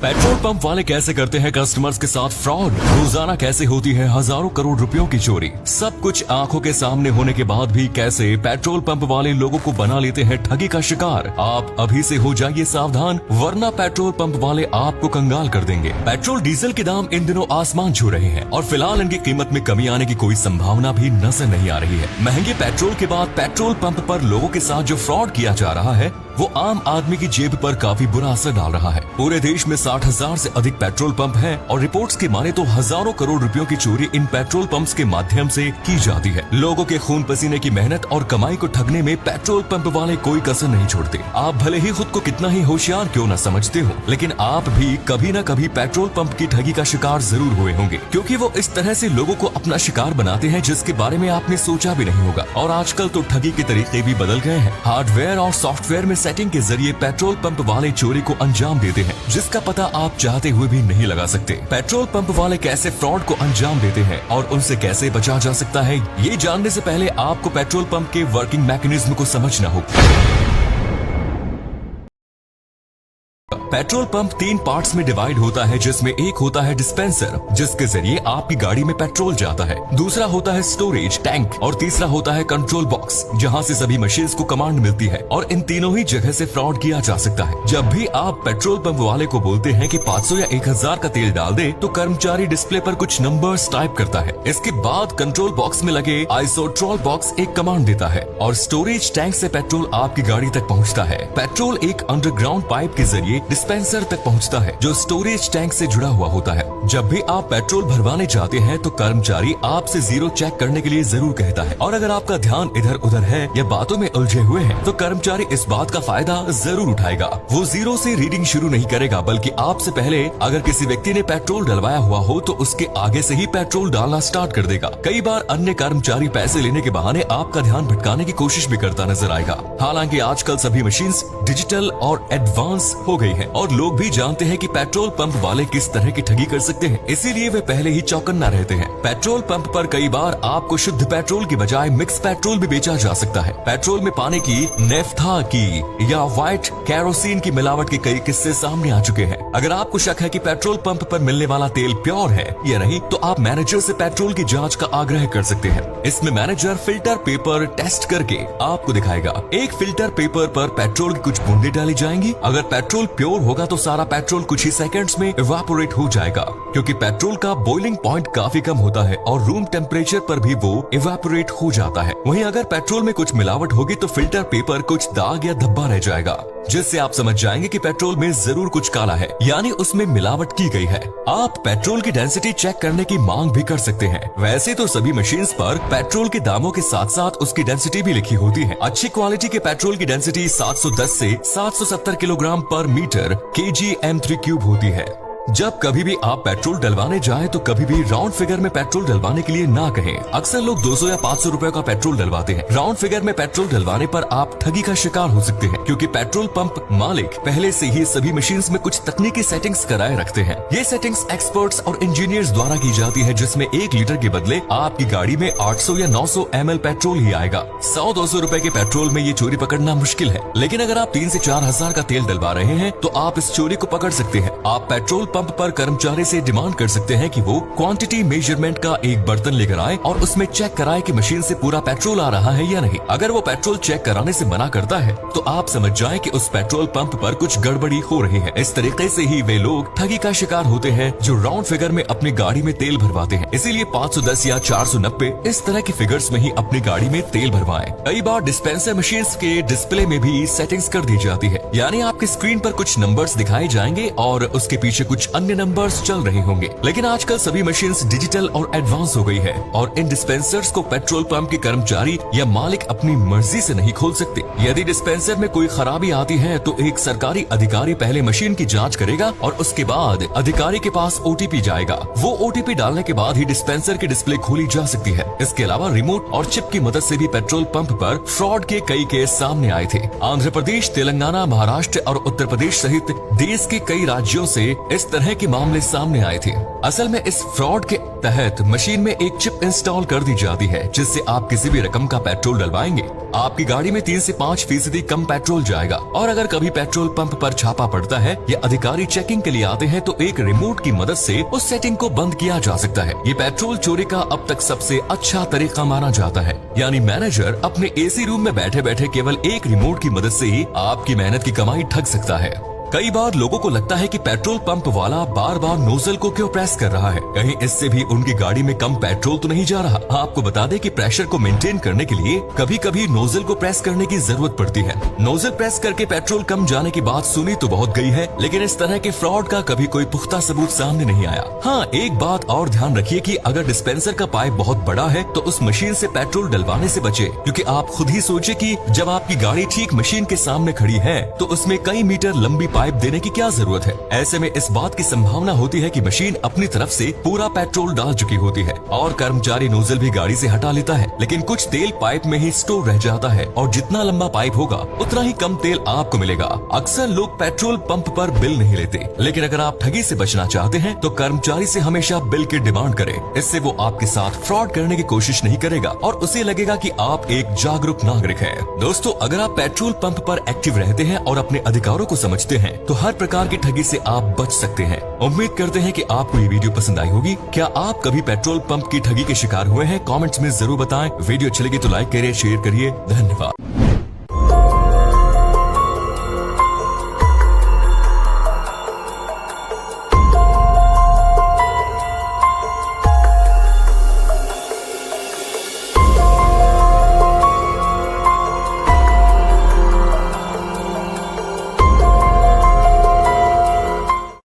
Petrol pump वाले कैसे करते हैं कस्टमर्स के साथ फ्रॉड, रोजाना कैसे होती है हजारों करोड़ रुपयों की चोरी। सब कुछ आंखों के सामने होने के बाद भी कैसे पेट्रोल पंप वाले लोगों को बना लेते हैं ठगी का शिकार। आप अभी से हो जाइए सावधान, वरना पेट्रोल पंप वाले आपको कंगाल कर देंगे। पेट्रोल डीजल के दाम इन दिनों आसमान छू रहे हैं और फिलहाल इनकी कीमत में कमी आने की कोई संभावना भी नजर नहीं आ रही है। महंगे पेट्रोल के बाद पेट्रोल पंप पर लोगों के साथ जो फ्रॉड किया जा रहा है वो आम आदमी की जेब पर काफी बुरा असर डाल रहा है। पूरे देश में 60,000 से अधिक पेट्रोल पंप हैं और रिपोर्ट्स की माने तो हजारों करोड़ रुपयों की चोरी इन पेट्रोल पंप्स के माध्यम से की जाती है। लोगों के खून पसीने की मेहनत और कमाई को ठगने में पेट्रोल पंप वाले कोई कसर नहीं छोड़ते। आप भले ही खुद को कितना ही होशियार क्यों न समझते हो, लेकिन आप भी कभी न कभी पेट्रोल पंप की ठगी का शिकार जरूर हुए होंगे, क्योंकि वो इस तरह से लोगों को अपना शिकार बनाते हैं जिसके बारे में आपने सोचा भी नहीं होगा। और आजकल तो ठगी के तरीके भी बदल गए हैं। हार्डवेयर और सॉफ्टवेयर में सेटिंग के जरिए पेट्रोल पंप वाले चोरी को अंजाम देते हैं, जिसका पता आप चाहते हुए भी नहीं लगा सकते। पेट्रोल पंप वाले कैसे फ्रॉड को अंजाम देते हैं और उनसे कैसे बचा जा सकता है, ये जानने से पहले आपको पेट्रोल पंप के वर्किंग मैकेनिज्म को समझना होगा। पेट्रोल पंप 3 पार्ट्स में डिवाइड होता है, जिसमें एक होता है डिस्पेंसर, जिसके जरिए आपकी गाड़ी में पेट्रोल जाता है। दूसरा होता है स्टोरेज टैंक और तीसरा होता है कंट्रोल बॉक्स, जहां से सभी मशीन्स को कमांड मिलती है। और इन तीनों ही जगह से फ्रॉड किया जा सकता है। जब भी आप पेट्रोल पंप वाले को बोलते हैं कि 500 या 1000 का तेल डाल दे, तो कर्मचारी डिस्प्ले पर कुछ नंबर्स टाइप करता है। इसके बाद कंट्रोल बॉक्स में लगे आइसोट्रॉल बॉक्स एक कमांड देता है और स्टोरेज टैंक से पेट्रोल आपकी गाड़ी तक पहुँचता है। पेट्रोल एक अंडरग्राउंड पाइप के जरिए डिस्पेंसर तक पहुंचता है, जो स्टोरेज टैंक से जुड़ा हुआ होता है। जब भी आप पेट्रोल भरवाने जाते हैं तो कर्मचारी आपसे जीरो चेक करने के लिए जरूर कहता है, और अगर आपका ध्यान इधर उधर है या बातों में उलझे हुए हैं तो कर्मचारी इस बात का फायदा जरूर उठाएगा। वो जीरो से रीडिंग शुरू नहीं करेगा, बल्कि आपसे पहले अगर किसी व्यक्ति ने पेट्रोल डलवाया हुआ हो तो उसके आगे से ही पेट्रोल डालना स्टार्ट कर देगा। कई बार अन्य कर्मचारी पैसे लेने के बहाने आपका ध्यान भटकाने की कोशिश भी करता नजर आएगा। हालांकि आजकल सभी मशीन्स डिजिटल और एडवांस हो गई है और लोग भी जानते हैं कि पेट्रोल पंप वाले किस तरह की ठगी कर सकते हैं, इसीलिए वे पहले ही चौकन्ना रहते हैं। पेट्रोल पंप पर कई बार आपको शुद्ध पेट्रोल की बजाय मिक्स पेट्रोल भी बेचा जा सकता है। पेट्रोल में पानी की, नेफ्था की या व्हाइट कैरोसिन की मिलावट के कई किस्से सामने आ चुके हैं। अगर आपको शक है कि पेट्रोल पंप पर मिलने वाला तेल प्योर है या नहीं, तो आप मैनेजर से पेट्रोल की जांच का आग्रह कर सकते हैं। इसमें मैनेजर फिल्टर पेपर टेस्ट करके आपको दिखाएगा। एक फिल्टर पेपर पर पेट्रोल की कुछ बूंदें डाली जाएंगी। अगर पेट्रोल प्योर होगा तो सारा पेट्रोल कुछ ही सेकंड्स में इवापोरेट हो जाएगा, क्योंकि पेट्रोल का बॉइलिंग पॉइंट काफी कम होता है और रूम टेम्परेचर पर भी वो इवापोरेट हो जाता है। वहीं अगर पेट्रोल में कुछ मिलावट होगी तो फिल्टर पेपर कुछ दाग या धब्बा रह जाएगा, जिससे आप समझ जाएंगे कि पेट्रोल में जरूर कुछ काला है, यानी उसमें मिलावट की गई है। आप पेट्रोल की डेंसिटी चेक करने की मांग भी कर सकते हैं। वैसे तो सभी मशीन्स पर पेट्रोल के दामों के साथ साथ उसकी डेंसिटी भी लिखी होती है। अच्छी क्वालिटी के पेट्रोल की डेंसिटी 710 से 770 किलोग्राम पर मीटर kgm3³ होती है। जब कभी भी आप पेट्रोल डलवाने जाएं तो कभी भी राउंड फिगर में पेट्रोल डलवाने के लिए ना कहें। अक्सर लोग 200 या 500 रुपए का पेट्रोल डलवाते हैं। राउंड फिगर में पेट्रोल डलवाने पर आप ठगी का शिकार हो सकते हैं, क्योंकि पेट्रोल पंप मालिक पहले से ही सभी मशीन्स में कुछ तकनीकी सेटिंग्स कराए रखते हैं। ये सेटिंग्स एक्सपर्ट्स और इंजीनियर्स द्वारा की जाती है, जिसमें 1 लीटर के बदले आपकी गाड़ी में 800 या 900 ml पेट्रोल ही आएगा। 100-200 रुपए के पेट्रोल में ये चोरी पकड़ना मुश्किल है, लेकिन अगर आप 3 से 4 हजार का तेल डलवा रहे हैं तो आप इस चोरी को पकड़ सकते हैं। आप पेट्रोल पंप पर कर्मचारी से डिमांड कर सकते हैं कि वो क्वांटिटी मेजरमेंट का एक बर्तन लेकर आए और उसमें चेक कराए कि मशीन से पूरा पेट्रोल आ रहा है या नहीं। अगर वो पेट्रोल चेक कराने से मना करता है तो आप समझ जाएं कि उस पेट्रोल पंप पर कुछ गड़बड़ी हो रही है। इस तरीके से ही वे लोग ठगी का शिकार होते हैं जो राउंड फिगर में अपनी गाड़ी में तेल भरवाते हैं। इसीलिए 510 या 490 इस तरह की फिगर्स में ही अपनी गाड़ी में तेल भरवाएं। कई बार डिस्पेंसर मशीन के डिस्प्ले में भी सेटिंग्स कर दी जाती है, यानी आपकी स्क्रीन पर कुछ नंबर्स दिखाए जाएंगे और उसके पीछे कुछ अन्य नंबर्स चल रहे होंगे। लेकिन आजकल सभी मशीन्स डिजिटल और एडवांस हो गई है और इन डिस्पेंसर्स को पेट्रोल पंप के कर्मचारी या मालिक अपनी मर्जी से नहीं खोल सकते। यदि डिस्पेंसर में कोई खराबी आती है तो एक सरकारी अधिकारी पहले मशीन की जांच करेगा और उसके बाद अधिकारी के पास OTP जाएगा। वो OTP डालने के बाद ही डिस्पेंसर की डिस्प्ले खोली जा सकती है। इसके अलावा रिमोट और चिप की मदद से भी पेट्रोल पंप पर फ्रॉड के कई केस सामने आए थे। आंध्र प्रदेश, तेलंगाना, महाराष्ट्र और उत्तर प्रदेश सहित देश के कई राज्यों से इस तरह के मामले सामने आए थे। असल में इस फ्रॉड के तहत मशीन में एक चिप इंस्टॉल कर दी जाती है, जिससे आप किसी भी रकम का पेट्रोल डलवाएंगे, आपकी गाड़ी में 3 से 5% कम पेट्रोल जाएगा। और अगर कभी पेट्रोल पंप पर छापा पड़ता है या अधिकारी चेकिंग के लिए आते हैं तो एक रिमोट की मदद से उस सेटिंग को बंद किया जा सकता है। ये पेट्रोल चोरी का अब तक सबसे अच्छा तरीका माना जाता है। यानी मैनेजर अपने एसी रूम में बैठे बैठे केवल एक रिमोट की मदद से ही आपकी मेहनत की कमाई ठग सकता है। कई बार लोगों को लगता है कि पेट्रोल पंप वाला बार बार नोजल को क्यों प्रेस कर रहा है, कहीं इससे भी उनकी गाड़ी में कम पेट्रोल तो नहीं जा रहा। आपको बता दें कि प्रेशर को मेंटेन करने के लिए कभी कभी नोजल को प्रेस करने की जरूरत पड़ती है। नोजल प्रेस करके पेट्रोल कम जाने की बात सुनी तो बहुत गई है, लेकिन इस तरह के फ्रॉड का कभी कोई पुख्ता सबूत सामने नहीं आया। हाँ, एक बात और ध्यान रखिए कि अगर डिस्पेंसर का पाइप बहुत बड़ा है तो उस मशीन से पेट्रोल डलवाने से बचे, क्योंकि आप खुद ही सोचिए कि जब आपकी गाड़ी ठीक मशीन के सामने खड़ी है तो उसमें कई मीटर लंबी पाइप देने की क्या जरूरत है। ऐसे में इस बात की संभावना होती है कि मशीन अपनी तरफ से पूरा पेट्रोल डाल चुकी होती है और कर्मचारी नोजल भी गाड़ी से हटा लेता है, लेकिन कुछ तेल पाइप में ही स्टोर रह जाता है और जितना लंबा पाइप होगा उतना ही कम तेल आपको मिलेगा। अक्सर लोग पेट्रोल पंप पर बिल नहीं लेते, लेकिन अगर आप ठगी से बचना चाहते हैं तो कर्मचारी से हमेशा बिल की डिमांड करें। इससे वो आपके साथ फ्रॉड करने की कोशिश नहीं करेगा और उसे लगेगा कि आप एक जागरूक नागरिक हैं। दोस्तों, अगर आप पेट्रोल पंप पर एक्टिव रहते हैं और अपने अधिकारों को समझते हैं तो हर प्रकार की ठगी से आप बच सकते हैं। उम्मीद करते हैं कि आपको ये वीडियो पसंद आई होगी। क्या आप कभी पेट्रोल पंप की ठगी के शिकार हुए हैं? कमेंट्स में जरूर बताएं। वीडियो अच्छी लगी तो लाइक करिए, शेयर करिए। धन्यवाद।